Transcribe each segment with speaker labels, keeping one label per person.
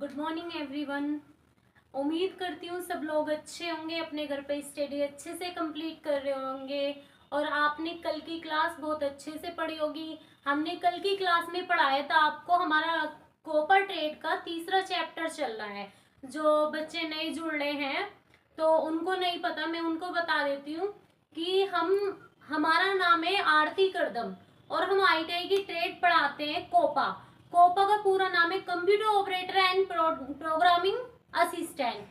Speaker 1: Good morning everyone. उम्मीद करती हूँ सब लोग अच्छे होंगे, अपने घर पे स्टडी अच्छे से कंप्लीट कर रहे होंगे और आपने कल की क्लास बहुत अच्छे से पढ़ी होगी। हमने कल की क्लास में पढ़ाया था आपको, हमारा कॉपर ट्रेड का तीसरा चैप्टर चल रहा है। जो बच्चे नए जुड़ रहे हैं तो उनको नहीं पता, मैं उनको बता देती हूँ कि हमारा नाम है आरती करदम और हम आईटीआई की ट्रेड पढ़ाते हैं कोपा। कोपा का पूरा नाम है computer operator and programming assistant.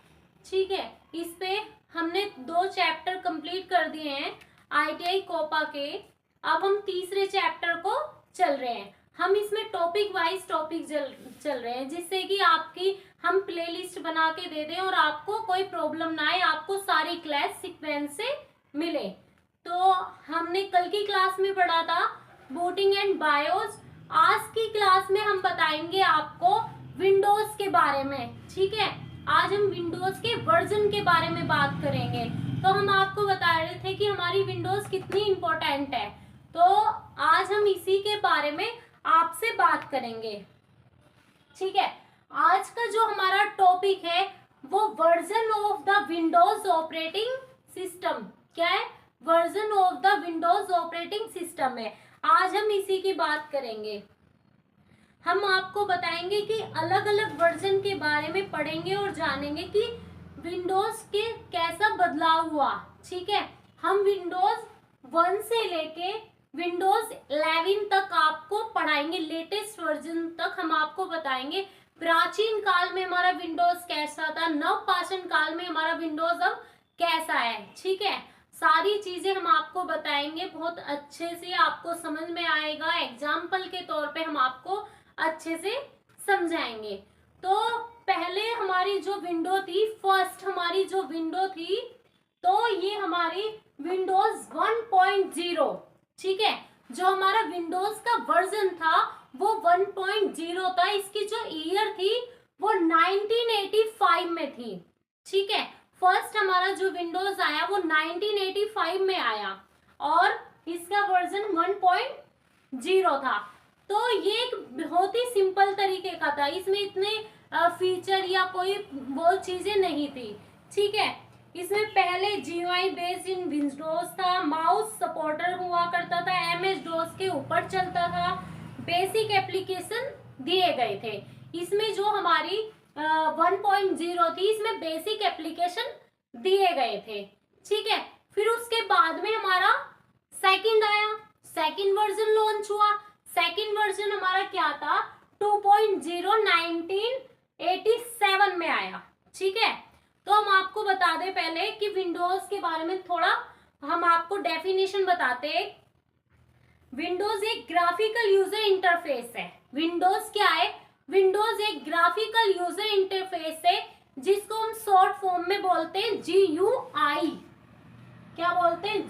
Speaker 1: ठीक है, इस पे हमने 2 चैप्टर कंप्लीट कर दिए हैं आईटीआई कोपा के। अब हम तीसरे चैप्टर को चल रहे हैं। हम इसमें टॉपिक वाइज टॉपिक चल रहे हैं, जिससे कि आपकी हम प्लेलिस्ट बना के दे दें और आपको कोई प्रॉब्लम ना आए, आपको सारी क्लास सीक्वेंस से मिले। तो हमने कल की क्लास में पढ़ा था बूटिंग एंड बायोस। आज की क्लास में हम बताएंगे आपको विंडोज के बारे में। ठीक है, आज हम विंडोज के वर्जन के बारे में बात करेंगे। तो हम आपको बता रहे थे कि हमारी विंडोज कितनी इंपॉर्टेंट है, तो आज हम इसी के बारे में आपसे बात करेंगे। ठीक है, आज का जो हमारा टॉपिक है वो version of the Windows operating system. क्या है? Version of the Windows operating system है। आज हम इसी की बात करेंगे। हम आपको बताएंगे कि अलग अलग वर्जन के बारे में पढ़ेंगे और जानेंगे कि विंडोज के कैसा बदलाव हुआ। ठीक है, हम विंडोज 1 से लेके विंडोज 11 तक आपको पढ़ाएंगे, लेटेस्ट वर्जन तक हम आपको बताएंगे। प्राचीन काल में हमारा विंडोज कैसा था, नवपाषाण काल में हमारा विंडोज अब कैसा है। ठीक है, सारी चीजें हम आपको बताएंगे, बहुत अच्छे से आपको समझ में आएगा। एग्जाम्पल के तौर पे हम आपको अच्छे से समझाएंगे। तो पहले हमारी जो विंडो थी, फर्स्ट हमारी जो विंडो थी, तो ये हमारी विंडोज 1.0। ठीक है, जो हमारा विंडोज का वर्जन था वो 1.0 था। इसकी जो ईयर थी वो 1985 में थी। ठीक है, फर्स्ट हमारा जो विंडोज आया वो 1985 में आया और इसका वर्जन 1.0 था। तो ये एक बहुत ही सिंपल तरीके का था, इसमें इतने फीचर या कोई वो चीजें नहीं थी। ठीक है, इसमें पहले GUI बेस्ड इन विंडोज था, माउस सपोर्टर हुआ करता था, MS DOS के ऊपर चलता था, बेसिक एप्लीकेशन दिए गए थे। इसमें जो हमारी 1.0 थी, इसमें बेसिक एप्लीकेशन दिए गए थे। ठीक है, फिर उसके बाद में हमारा सेकंड आया, सेकंड वर्जन लॉन्च हुआ। सेकंड वर्जन हमारा क्या था? 2.0 1987 में आया। ठीक है, तो हम आपको बता दें पहले कि विंडोज के बारे में थोड़ा हम आपको डेफिनेशन बताते हैं। विंडोज एक ग्राफिकल यूजर इंटरफेस है। विंडोज क्या है? विंडोज एक ग्राफिकल यूजर इंटरफेस है जिसको हम शॉर्ट फॉर्म में बोलते हैं GUI। क्या बोलते हैं?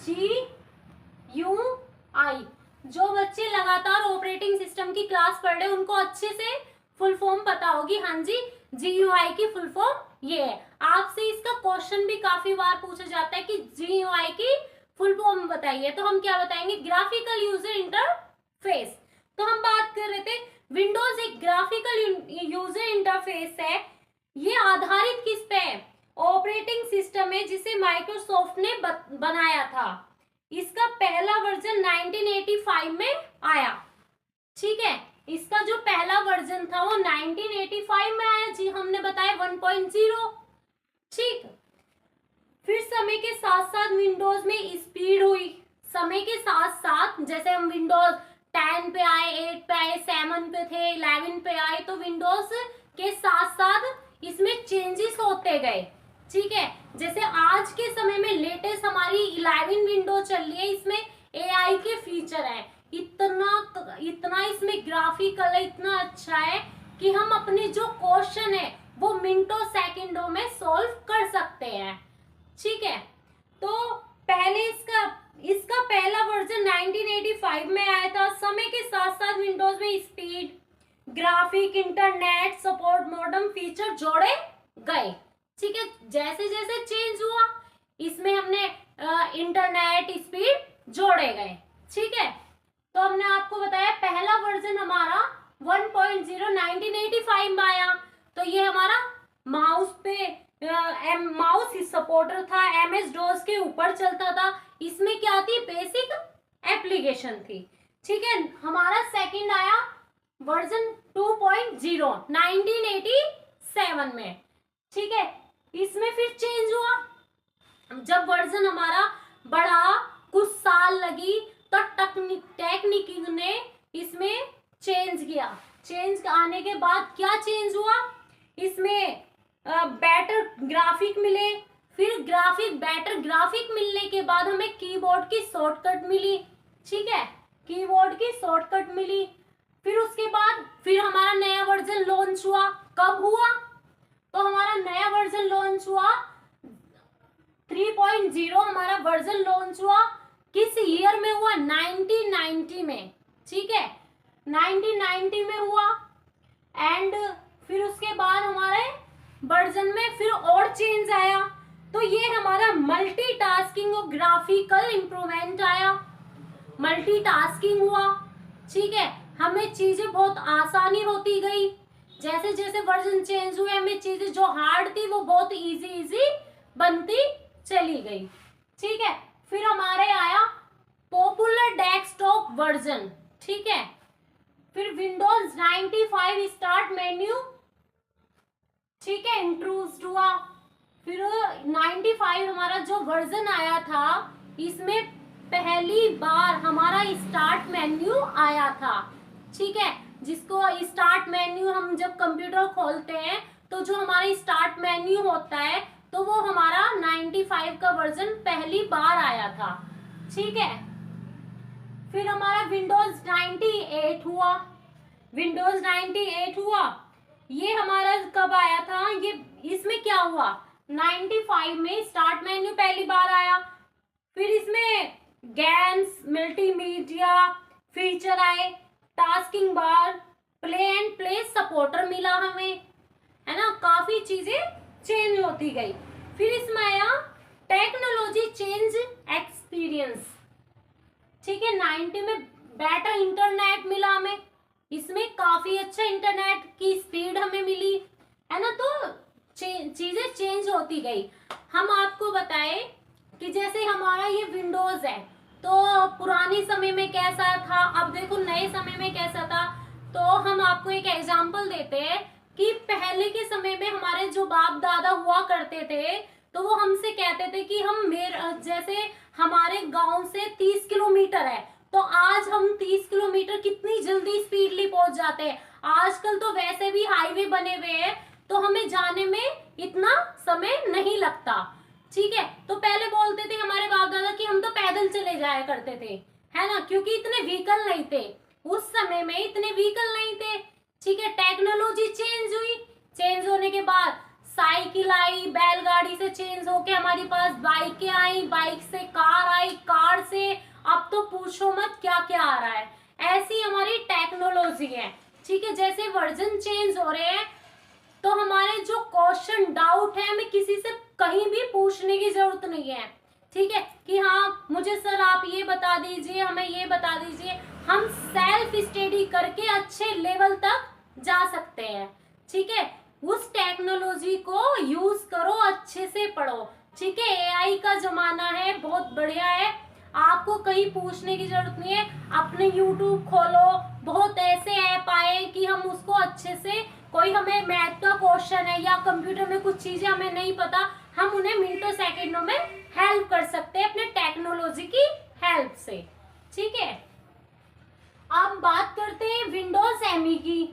Speaker 1: GUI। जो बच्चे लगातार ऑपरेटिंग सिस्टम की क्लास पढ़ रहे हैं उनको अच्छे से फुल फॉर्म पता होगी। हाँ जी, GUI की फुल फॉर्म ये है। आपसे इसका क्वेश्चन भी काफी बार पूछा जाता है कि GUI की फुल फॉर्म बताइए, तो हम क्या बताएंगे? Graphical user interface. तो हम बात कर रहे थे विंडोज एक ग्राफिकल यूजर इंटरफेस है। ये आधारित किस पे है? ऑपरेटिंग सिस्टम है जिसे माइक्रोसॉफ्ट ने बनाया था। इसका पहला वर्जन 1985 में आया। ठीक है, इसका जो पहला वर्जन था वो 1985 में आया जी, हमने बताया 1.0। ठीक, फिर समय के साथ साथ विंडोज में स्पीड हुई। समय के साथ साथ जैसे हम विंडोज 10 पे आए, 8 पे आए, 7 पे थे, 11 पे आए, तो विंडोज के साथ साथ इसमें चेंजेस होते गए। ठीक है, जैसे आज के समय में लेटेस्ट हमारी 11 विंडो चल रही है, इसमें AI के फीचर है। इतना इसमें ग्राफिकल है, इतना अच्छा है कि हम अपने जो क्वेश्चन है वो मिनटों सेकंडों में सॉल्व कर सकते हैं। ठीक है, तो पहले इसका पहला वर्जन 1985 में आया था। समय के साथ साथ विंडोज में speed, graphic, internet support, modern feature जोड़े गए। ठीक है, जैसे जैसे चेंज हुआ इसमें हमने इंटरनेट स्पीड जोड़े गए। ठीक है, तो हमने आपको बताया पहला वर्जन हमारा 1.0 1985 में आया, तो ये माउस पे माउस सपोर्टर था, MS डॉस के ऊपर चलता था। इसमें क्या थी, बेसिक एप्लीकेशन थी। ठीक है, हमारा सेकंड आया वर्जन 2.0 1987 में। ठीक है, इसमें फिर चेंज हुआ। जब वर्जन हमारा बढ़ा, कुछ साल लगी, तो टेक्निक ने इसमें चेंज किया। चेंज आने के बाद क्या चेंज हुआ, इसमें बेटर ग्राफिक मिले। फिर बेटर ग्राफिक मिलने के बाद हमें कीबोर्ड की शॉर्टकट मिली। ठीक है, कीबोर्ड की शॉर्टकट मिली। फिर उसके बाद फिर हमारा नया वर्जन लॉन्च हुआ। कब हुआ, तो हमारा नया वर्जन लॉन्च हुआ 3.0 हमारा वर्जन लॉन्च हुआ किस ईयर में हुआ, 1990 में। ठीक है, 1990 में हुआ। एंड फिर उसके बाद हमारे वर्जन में फिर और चेंज आया। तो ये हमारा मल्टीटास्किंग और ग्राफिकल इंप्रूवमेंट आया, मल्टीटास्किंग हुआ। ठीक है, हमें चीजें बहुत आसानी होती गई। जैसे जैसे वर्जन चेंज हुए, हमें चीजें जो हार्ड थी वो बहुत इजी बनती चली गई। ठीक है, फिर हमारे आया पॉपुलर डेस्कटॉप वर्जन। ठीक है, फिर विंडोज 95 स्टार्ट मेन्यू, ठीक है, इंट्रोड्यूस हुआ। फिर 95 हमारा जो वर्जन आया था, इसमें पहली बार हमारा स्टार्ट मेन्यू आया था। ठीक है, जिसको स्टार्ट मेन्यू हम जब कंप्यूटर खोलते हैं तो जो हमारा स्टार्ट मेन्यू होता है, तो वो हमारा 95 का वर्जन पहली बार आया था। ठीक है, फिर हमारा विंडोज 98 हुआ। विंडोज 98 हुआ, ये हमारा कब आया था, ये इसमें क्या हुआ, 95 में स्टार्ट मेन्यू पहली बार आया। फिर इसमें गेम्स, मल्टीमीडिया फीचर आए, tasking bar, play and play supporter मिला हमें, है ना, काफी चीजें चेंज होती गई। फिर इसमें आया टेक्नोलॉजी चेंज एक्सपीरियंस। ठीक है, 90 में बेटर इंटरनेट मिला हमें, इसमें काफी अच्छा इंटरनेट की स्पीड हमें मिली, है ना। तो चीजें चेंज होती गई। हम आपको बताएं कि जैसे हमारा ये विंडोज है, तो पुराने समय में कैसा था, अब देखो नए समय में कैसा था। तो हम आपको एक एग्जांपल देते हैं कि पहले के समय में हमारे जो बाप दादा हुआ करते थे, तो वो हमसे कहते थे कि जैसे हमारे गांव से 30 किलोमीटर है, तो आज हम 30 किलोमीटर कितनी जल्दी स्पीडली पहुंच जाते हैं। आजकल तो वैसे भी हाईवे बने हुए हैं, तो हमें जाने में इतना समय नहीं लगता। ठीक है, तो पहले बोलते थे हमारे बाप दादा कि हम तो पैदल चले जाया करते थे, है ना, क्योंकि इतने व्हीकल नहीं थे उस समय में, इतने व्हीकल नहीं थे। ठीक है, टेक्नोलॉजी चेंज हुई, चेंज होने के बाद साइकिल आई, बैलगाड़ी से चेंज होके हमारे पास बाइकें आई, बाइक से कार आई, कार से अब तो पूछो मत क्या क्या आ रहा है। ऐसी हमारी टेक्नोलॉजी है। ठीक है, जैसे वर्जन चेंज हो रहे हैं, तो हमारे जो क्वेश्चन डाउट है, हमें किसी से कहीं भी पूछने की जरूरत नहीं है। ठीक है, कि हाँ मुझे सर आप ये बता दीजिए, हमें ये बता दीजिए, हम सेल्फ स्टडी करके अच्छे लेवल तक जा सकते हैं। ठीक है, उस टेक्नोलॉजी को यूज करो, अच्छे से पढ़ो। ठीक है, AI का जमाना है, बहुत बढ़िया है, आपको कहीं पूछने की जरूरत नहीं है। अपने YouTube खोलो, बहुत ऐसे ऐप आए कि हम उसको अच्छे से, कोई हमें मैथ का क्वेश्चन है या कंप्यूटर में कुछ चीजें हमें नहीं पता, हम उन्हें मिनटों सेकंडों में हेल्प कर सकते हैं अपने टेक्नोलॉजी की हेल्प से। ठीक है, अब बात करते हैं विंडोज ME की।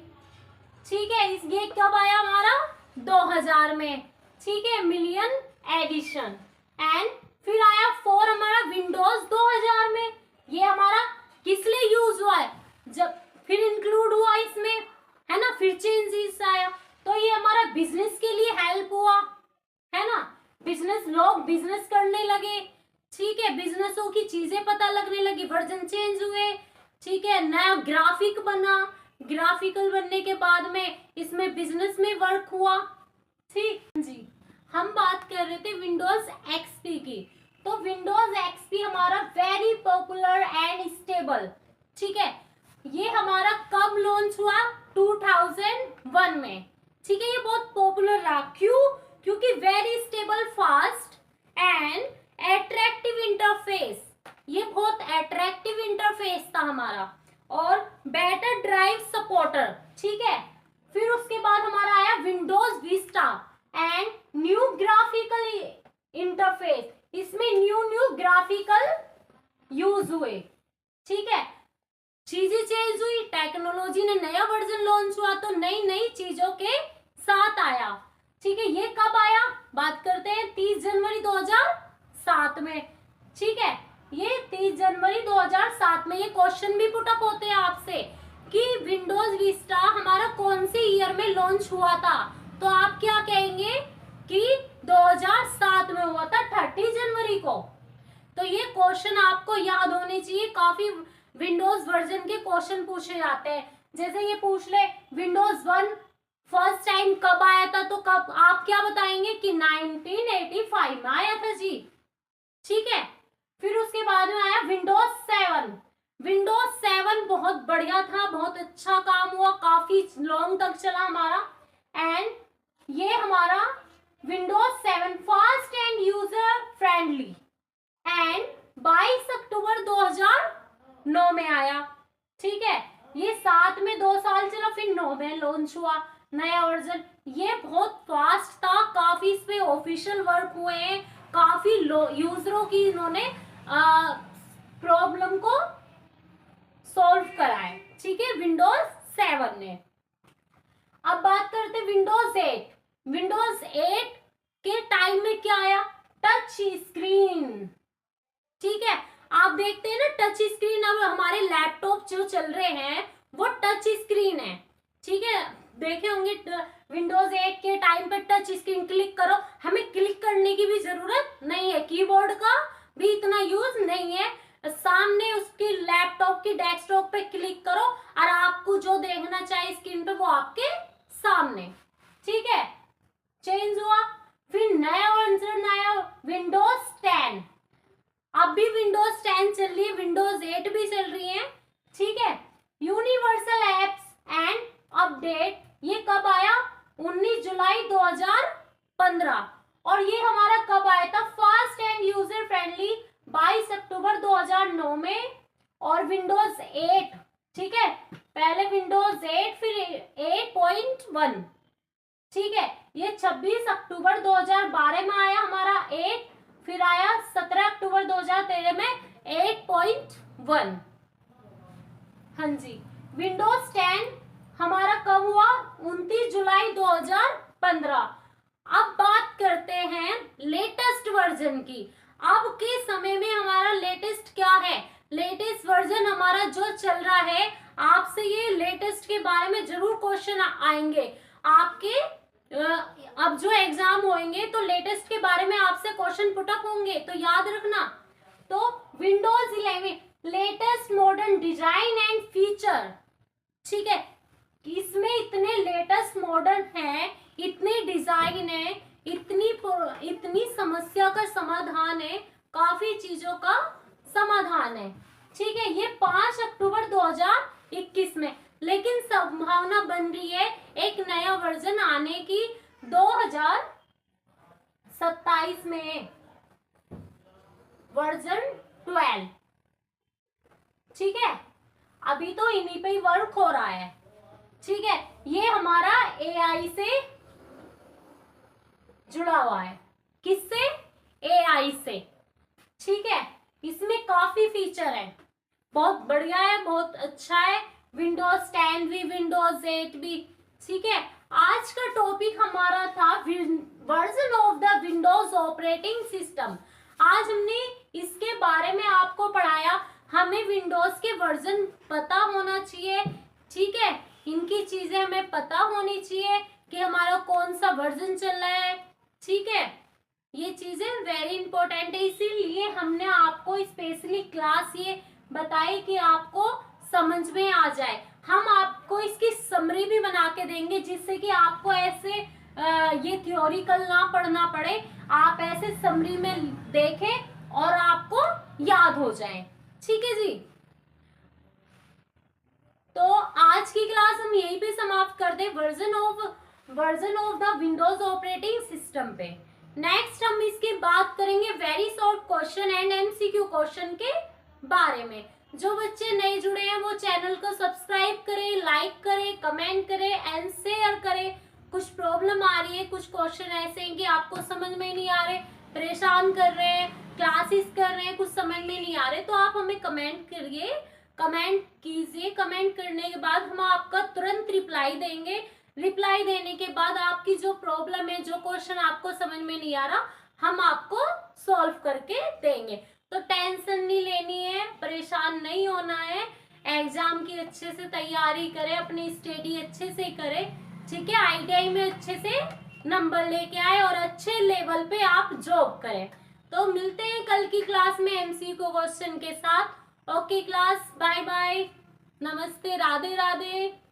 Speaker 1: ठीक है, ये कब आया हमारा, 2000 में। ठीक है, मिलियन एडिशन। एंड फिर आया 4 हमारा विंडोज 2000 में। ये हमारा किस लिए यूज हुआ है, जब फिर इंक्लूड हुआ इसमें, है ना, फिर चेंजेस आया, तो ये हमारा बिजनेस के लिए हेल्प हुआ, है ना, लोग बिजनेस करने लगे। ठीक है, बिजनेसों की चीजें पता लगने लगी, वर्जन चेंज हुए। ठीक है, नया ग्राफिक बना, ग्राफिकल बनने के बाद में इसमें बिजनेस में वर्क हुआ। ठीक जी, हम बात कर रहे थे विंडोज XP की। तो विंडोज XP हमारा वेरी पॉपुलर एंड स्टेबल। ठीक है, ये हमारा कब लॉन्च हुआ, 2001 में। ठीक है, ये बहुत पॉपुलर रहा। क्यों? क्योंकि very stable, fast and attractive interface, ये बहुत एट्रैक्टिव इंटरफेस था हमारा, और बेटर ड्राइव सपोर्टर। ठीक है, फिर उसके बाद हमारा आया Windows Vista and new graphical interface, इसमें न्यू ग्राफिकल यूज हुए। ठीक है, चीजें चेंज हुई, टेक्नोलॉजी ने नया वर्जन लॉन्च हुआ तो नई नई चीजों के साथ आया। ठीक है, ये कब आया, बात करते हैं 30 जनवरी 2007 में। ठीक है, ये 30 जनवरी 2007 में ये क्वेश्चन भी पुटअप होते हैं आपसे कि विंडोज विस्टा हमारा कौन से ईयर में लॉन्च हुआ था, तो आप क्या कहेंगे कि 2007 में हुआ था, 30 जनवरी को। तो ये क्वेश्चन आपको याद होने चाहिए, काफी विंडोज वर्जन के क्वेश्चन पूछे जाते हैं। जैसे ये पूछ ले विंडोज 1 फर्स्ट टाइम कब आया था, तो कब आप क्या बताएंगे कि 1985 में आया था जी। ठीक है, फिर उसके बाद में आया विंडोज 7। विंडोज 7 बहुत बढ़िया था, बहुत अच्छा काम हुआ, काफी लॉन्ग तक चला हमारा। एंड ये हमारा Windows 7 fast and user friendly and 22 अक्टूबर 2009 में आया। ठीक है, ये 7 में 2 साल चला, फिर 9 में लॉन्च हुआ नया वर्जन। ये बहुत फास्ट था, काफी इस पे ऑफिशियल वर्क हुए हैं, काफी यूजरों की इन्होंने प्रॉब्लम को सॉल्व करा है। ठीक है, विंडोज 7 ने। अब बात करते हैं विंडोज 8। विंडोज 8 के टाइम में क्या आया, टच स्क्रीन। ठीक है, आप देखते हैं ना टच स्क्रीन, अब हमारे लैपटॉप जो चल रहे हैं वो टच स्क्रीन है। ठीक है, देखे होंगे विंडोज 8 के टाइम पे टच स्क्रीन, क्लिक करो, हमें क्लिक करने की भी जरूरत नहीं है, कीबोर्ड का भी इतना यूज नहीं है, सामने उसकी लैपटॉप की डेस्कटॉप पे क्लिक करो और आपको जो देखना चाहिए स्क्रीन पे वो आपके सामने। ठीक है, चेंज हुआ, फिर नया वर्जन आया विंडोज 10। अब भी विंडोज 10 चल रही है, विंडोज 8 भी चल रही है। ठीक है, यूनिवर्सल एप्स एंड अपडेट, ये कब आया, 19 जुलाई 2015। और ये हमारा कब आया था, फास्ट एंड यूजर फ्रेंडली 22 अक्टूबर 2009 में। और विंडोज 8, ठीक है, पहले विंडोज 8 फिर 8.1। ठीक है, ये 26 अक्टूबर 2012 में आया हमारा 8, फिर आया 17 अक्टूबर 2013 में 8.1। हाँ जी, विंडोज 10 हमारा कब हुआ, 29 जुलाई 2015। अब बात करते हैं लेटेस्ट वर्जन की। अब के समय में हमारा लेटेस्ट क्या है, लेटेस्ट वर्जन हमारा जो चल रहा है, आपसे ये लेटेस्ट के बारे में जरूर क्वेश्चन आएंगे आपके। अब जो एग्जाम होंगे तो लेटेस्ट के बारे में आपसे क्वेश्चन पुटअप होंगे, तो याद रखना। तो Windows 11 latest modern design and feature. ठीक है, इसमें इतने लेटेस्ट मॉडर्न है, इतने डिजाइन है, इतनी समस्या का समाधान है, काफी चीजों का समाधान है। ठीक है, ये 5 अक्टूबर 2021 में, लेकिन संभावना बन रही है एक नया वर्जन आने की 2027 में, वर्जन 12। ठीक है, अभी तो इन्हीं पे ही वर्क हो रहा है। ठीक है, ये हमारा AI से जुड़ा हुआ है, किससे, AI से। ठीक है, इसमें काफी फीचर है, बहुत बढ़िया है, बहुत अच्छा है, विंडोज 10 भी विंडोज 8 भी। ठीक है, आज का टॉपिक हमारा था version of the Windows operating system. आज हमने इसके बारे में आपको पढ़ाया, हमें विंडोज के वर्जन पता होना चाहिए। ठीक है, इनकी चीजें हमें पता होनी चाहिए कि हमारा कौन सा वर्जन चल रहा है। ठीक है, ये चीजें वेरी इंपॉर्टेंट है, इसीलिए हमने आपको स्पेशली क्लास ये बताई कि आपको समझ में आ जाए। हम आपको इसकी समरी भी बना के देंगे, जिससे कि आपको ऐसे ये थ्योरिकल ना पढ़ना पड़े, आप ऐसे समरी में देखें और आपको याद हो जाए। ठीक है जी, तो आज की क्लास हम यहीं पे समाप्त कर दें। Version of version of the Windows operating system पे। नेक्स्ट हम इसकी बात करेंगे very short question and MCQ question के बारे में। जो बच्चे नए जुड़े हैं वो चैनल को सब्सक्राइब करें, लाइक करें, कमेंट करें एंड शेयर करें। कुछ प्रॉब्लम आ रही है, कुछ क्वेश्चन ऐसे हैं कि आपको समझ में नहीं आ रहे, परेशान कर रहे हैं, क्लासेस कर रहे हैं, कुछ समझ में नहीं आ रहे, तो आप हमें कमेंट करिए, कमेंट कीजिए। कमेंट करने के बाद हम आपका तुरंत रिप्लाई देंगे। रिप्लाई देने के बाद आपकी जो प्रॉब्लम है, जो क्वेश्चन आपको समझ में नहीं आ रहा, हम आपको सॉल्व करके देंगे। तो टेंशन नहीं लेनी है, परेशान नहीं होना है। एग्जाम की अच्छे से तैयारी करें, अपनी स्टडी अच्छे से करें, ठीक है। आईटीआई में अच्छे से नंबर लेके आए और अच्छे लेवल पे आप जॉब करें। तो मिलते हैं कल की क्लास में एमसीक्यू क्वेश्चन के साथ। ओके क्लास, बाय बाय, नमस्ते, राधे राधे।